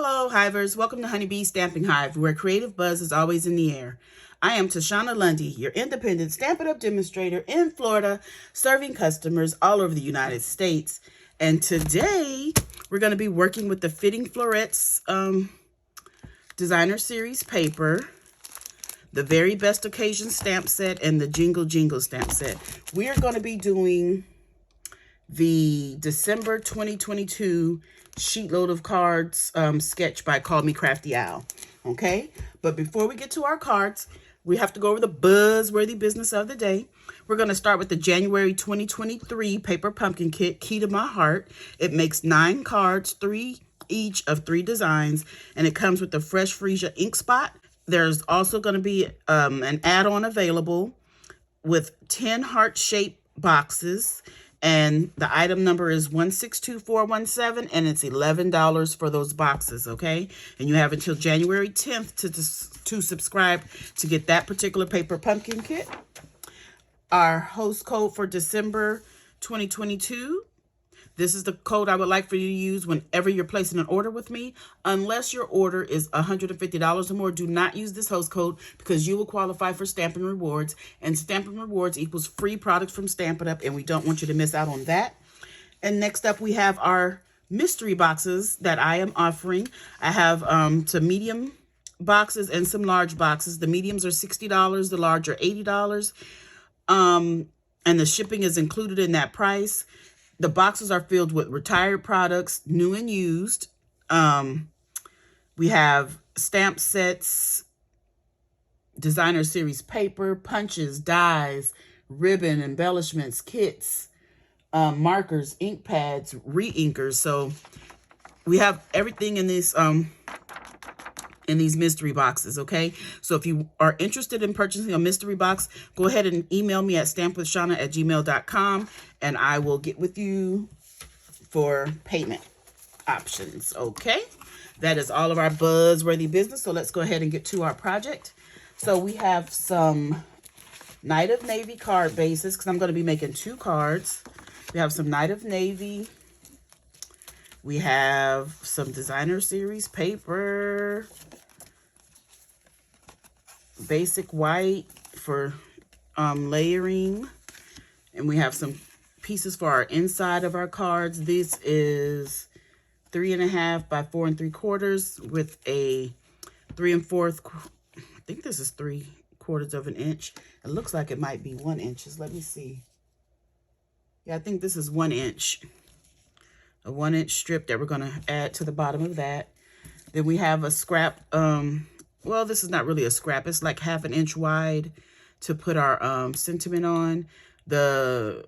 Hello, Hivers. Welcome to Honeybee Stamping Hive, where creative buzz is always in the air. I am Tashana Lundy, your independent Stampin' Up demonstrator in Florida, serving customers all over the United States. And today, we're going to be working with the Fitting Florets Designer Series paper, the Very Best Occasion stamp set, and the Jingle Jingle stamp set. We are going to be doing the December 2022 sheetload of cards sketch by Call Me Crafty Owl. Okay, but before we get to our cards, we have to go over the buzzworthy business of the day. We're going to start with the January 2023 paper pumpkin kit, Key to My Heart. It makes 9 cards, 3 each of 3 designs, and it comes with the Fresh Freesia ink spot. There's also going to be an add-on available with 10 heart-shaped boxes. And the item number is 162417, and it's $11 for those boxes, okay? And you have until January 10th to subscribe to get that particular paper pumpkin kit. Our host code for December 2022. This is the code I would like for you to use whenever you're placing an order with me. Unless your order is $150 or more, do not use this host code because you will qualify for Stampin' Rewards. And Stampin' Rewards equals free products from Stampin' Up, and we don't want you to miss out on that. And next up, we have our mystery boxes that I am offering. I have some medium boxes and some large boxes. The mediums are $60, the large are $80. And the shipping is included in that price. The boxes are filled with retired products, new and used. We have stamp sets, designer series paper, punches, dies, ribbon, embellishments, kits, markers, ink pads, re-inkers. So we have everything in this in these mystery boxes, okay? So if you are interested in purchasing a mystery box, go ahead and email me at stampwithshana@gmail.com, and I will get with you for payment options, okay? That is all of our buzzworthy business, so let's go ahead and get to our project. So we have some Night of Navy card bases, because I'm going to be making 2 cards. We have some Night of Navy. We have some designer series paper, basic white for layering, and we have some pieces for our inside of our cards. This is 3.5 by 4 3/4 with a 3 4/4. I think this is 3/4 of an inch. It looks like it might be 1 inch. Let me see. Yeah, I think this is 1 inch. A 1 inch strip that we're going to add to the bottom of that. Then we have a scrap. Well, this is not really a scrap. It's like 1/2 inch wide to put our sentiment on. The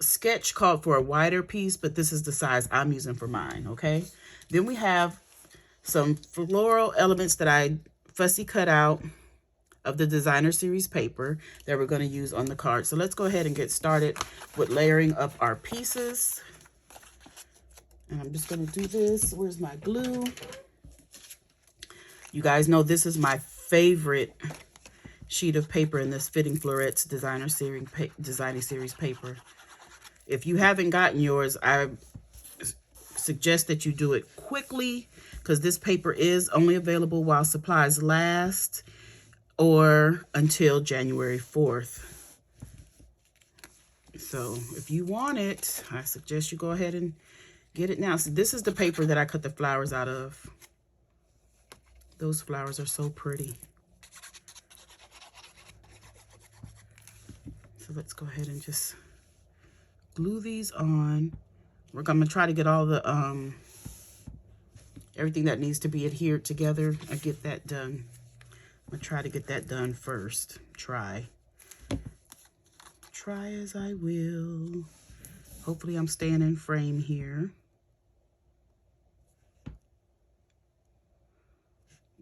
sketch called for a wider piece, but this is the size I'm using for mine, okay? Then we have some floral elements that I fussy cut out of the designer series paper that we're going to use on the card. So let's go ahead and get started with layering up our pieces. And I'm just going to do this. Where's my glue? You guys know this is my favorite sheet of paper in this Fitting Florets Designer Series paper. If you haven't gotten yours, I suggest that you do it quickly because this paper is only available while supplies last or until January 4th. So if you want it, I suggest you go ahead and get it now. So this is the paper that I cut the flowers out of. Those flowers are so pretty. So let's go ahead and just glue these on. I'm going to try to get all the, everything that needs to be adhered together. I get that done. I'm going to try to get that done first. Try as I will. Hopefully I'm staying in frame here.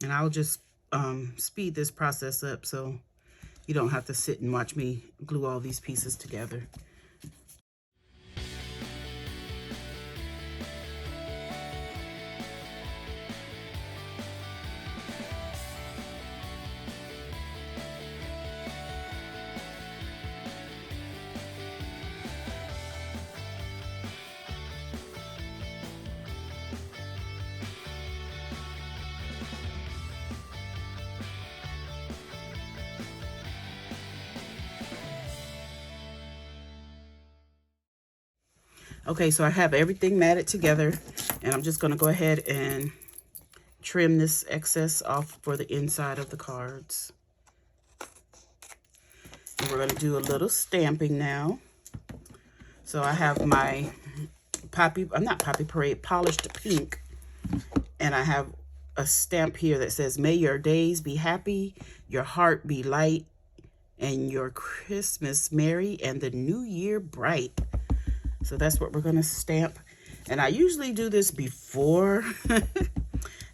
And I'll just speed this process up so you don't have to sit and watch me glue all these pieces together. Okay, so I have everything matted together, and I'm just going to go ahead and trim this excess off for the inside of the cards. And we're going to do a little stamping now. So I have my not Poppy Parade, polished pink, and I have a stamp here that says, "May your days be happy, your heart be light, and your Christmas merry, and the new year bright." So that's what we're going to stamp. And I usually do this before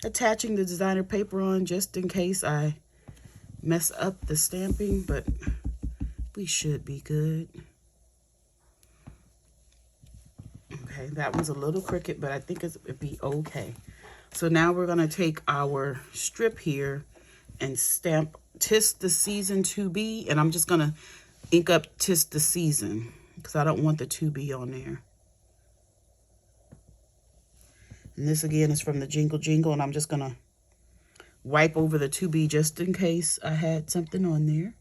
attaching the designer paper on, just in case I mess up the stamping, but we should be good. Okay, that one's a little crooked, but I think it'd be okay. So now we're going to take our strip here and stamp "Tis the Season to Be," and I'm just going to ink up "Tis the Season" because I don't want the "to be" on there. And this again is from the Jingle Jingle, and I'm just going to wipe over the "to be" just in case I had something on there.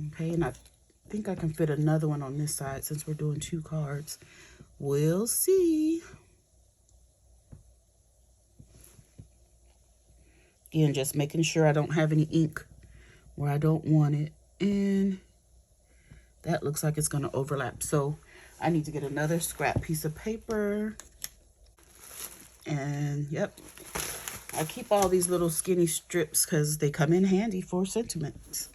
Okay, and I think I can fit another one on this side since we're doing 2 cards. We'll see. Again, just making sure I don't have any ink where I don't want it. And that looks like it's going to overlap. So I need to get another scrap piece of paper. And yep, I keep all these little skinny strips because they come in handy for sentiments.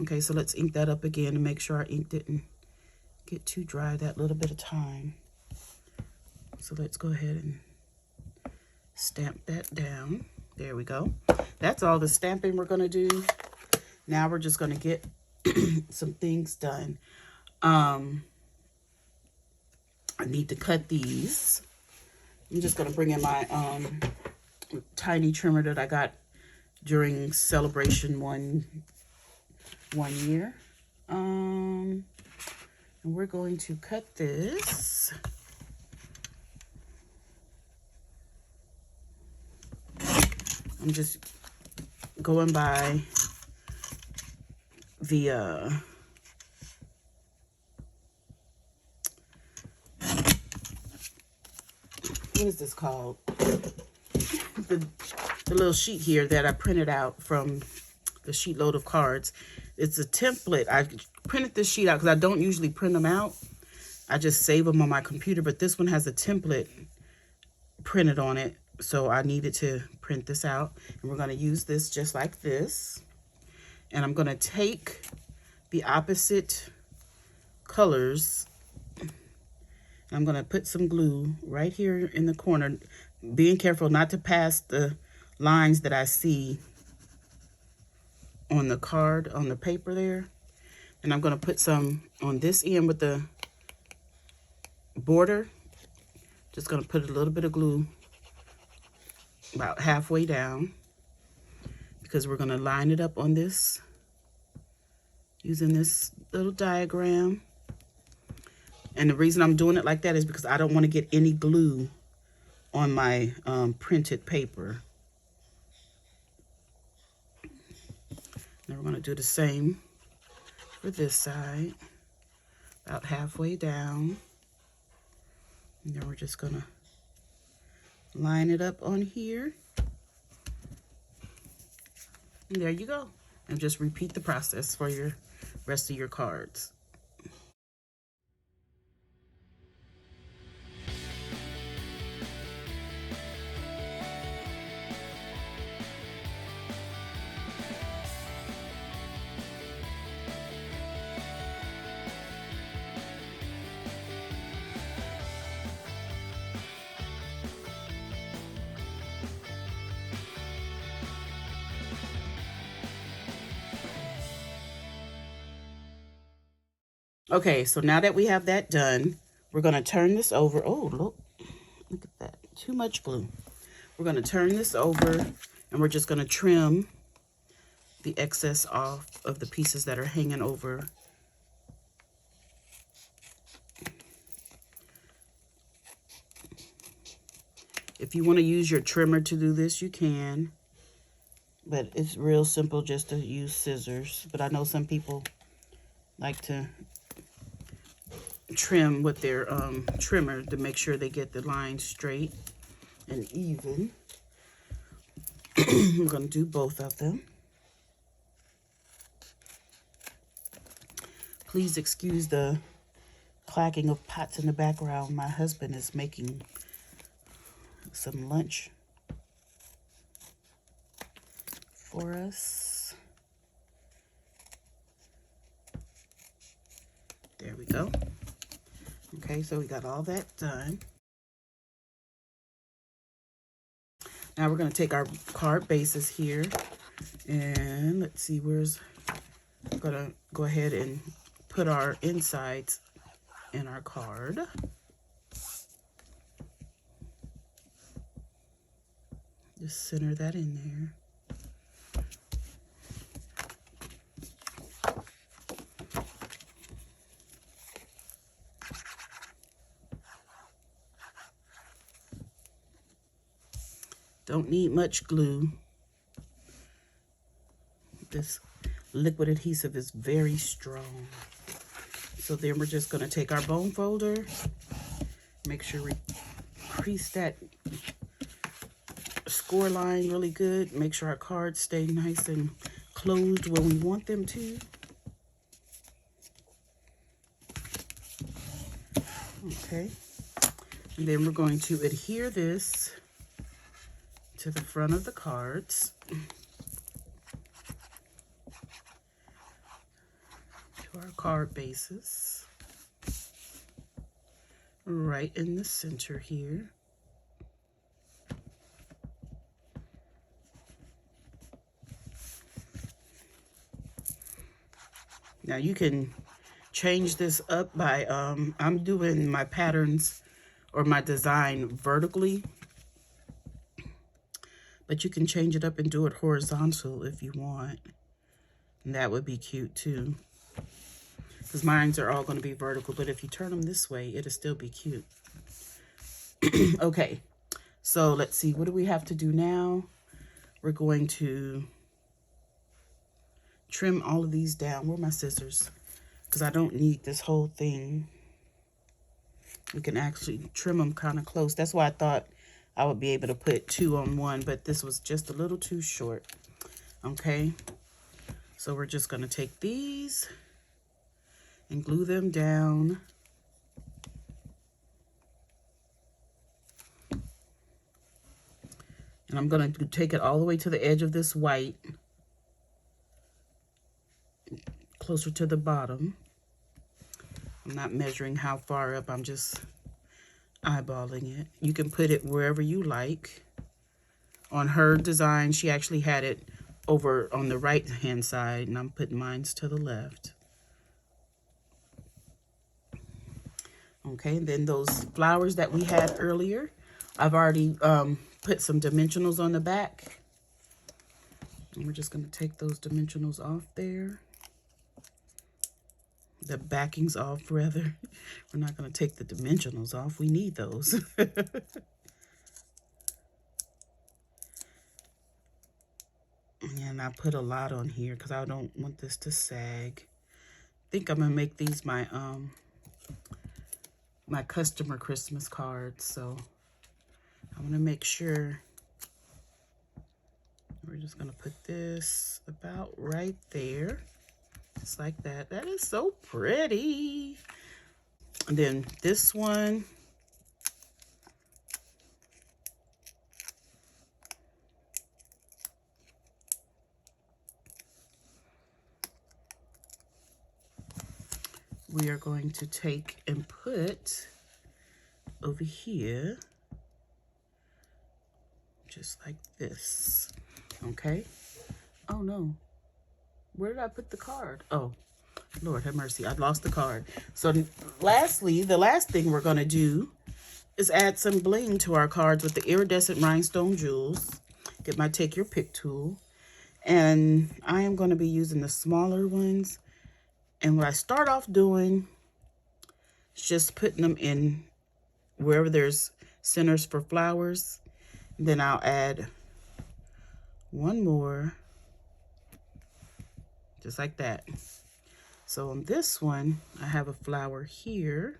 Okay, so let's ink that up again and make sure our ink didn't get too dry that little bit of time. So let's go ahead and stamp that down. There we go. That's all the stamping we're going to do. Now we're just going to get some things done. I need to cut these. I'm just going to bring in my tiny trimmer that I got during celebration one year. And we're going to cut this. I'm just going by the what is this called? The little sheet here that I printed out from the sheet load of cards. It's a template. I printed this sheet out because I don't usually print them out. I just save them on my computer, but this one has a template printed on it. So I needed to print this out, and we're going to use this just like this. And I'm going to take the opposite colors, and I'm going to put some glue right here in the corner, being careful not to pass the lines that I see on the card, on the paper there. And I'm going to put some on this end with the border. Just going to put a little bit of glue about halfway down, because we're going to line it up on this using this little diagram. And the reason I'm doing it like that is because I don't want to get any glue on my printed paper. Now we're going to do the same for this side, about halfway down. And then we're just going to line it up on here. And there you go. And just repeat the process for your rest of your cards. Okay, so now that we have that done, we're going to turn this over. Oh, look at that. Too much glue. We're going to turn this over, and we're just going to trim the excess off of the pieces that are hanging over. If you want to use your trimmer to do this, you can. But it's real simple just to use scissors. But I know some people like to trim with their trimmer to make sure they get the lines straight and even. I'm going to do both of them. Please excuse the clacking of pots in the background. My husband is making some lunch for us. There we go. Okay, so we got all that done. Now we're going to take our card bases here, and let's see, we're going to go ahead and put our insides in our card. Just center that in there. Don't need much glue. This liquid adhesive is very strong. So then we're just going to take our bone folder, make sure we crease that score line really good, make sure our cards stay nice and closed where we want them to. Okay, and then we're going to adhere this to the front of the cards, to our card bases, right in the center here. Now you can change this up by, I'm doing my patterns or my design vertically, but you can change it up and do it horizontal if you want. And that would be cute too. Because mine are all going to be vertical, but if you turn them this way, it'll still be cute. Okay, so let's see, what do we have to do now? We're going to trim all of these down. Where are my scissors? Because I don't need this whole thing. We can actually trim them kind of close. That's why I thought I would be able to put 2 on 1, but this was just a little too short. Okay, so we're just going to take these and glue them down. And I'm going to take it all the way to the edge of this white, closer to the bottom. I'm not measuring how far up, I'm just eyeballing it. You can put it wherever you like. On her design, she actually had it over on the right hand side, and I'm putting mine to the left. Okay, and then those flowers that we had earlier, I've already put some dimensionals on the back. And we're just going to take those dimensionals off there. The backings off, rather. We're not going to take the dimensionals off. We need those. And I put a lot on here because I don't want this to sag. I think I'm going to make these my my customer Christmas cards. So I'm going to make sure. We're just going to put this about right there. Just like that. That is so pretty. And then this one. We are going to take and put over here. Just like this. Okay. Oh no. Where did I put the card? Oh, Lord have mercy. I lost the card. So lastly, the last thing we're going to do is add some bling to our cards with the iridescent rhinestone jewels. Get my take your pick tool. And I am going to be using the smaller ones. And what I start off doing is just putting them in wherever there's centers for flowers. And then I'll add one more. Just like that. So on this one, I have a flower here.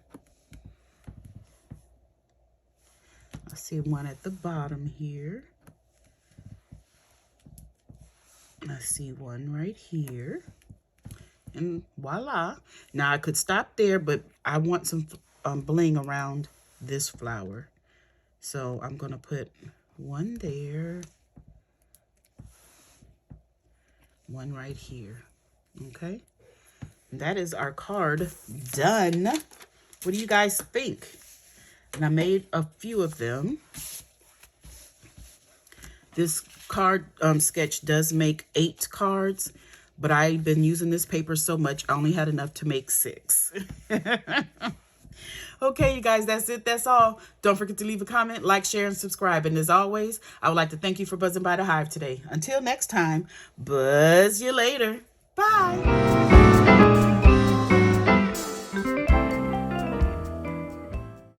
I see one at the bottom here. I see one right here. And voila. Now I could stop there, but I want some bling around this flower. So I'm going to put one there, one right here. Okay. And that is our card done. What do you guys think? And I made a few of them. This card sketch does make 8 cards, but I've been using this paper so much, I only had enough to make 6. Okay, you guys, that's it. That's all. Don't forget to leave a comment, like, share, and subscribe. And as always, I would like to thank you for buzzing by the Hive today. Until next time, buzz you later. Bye.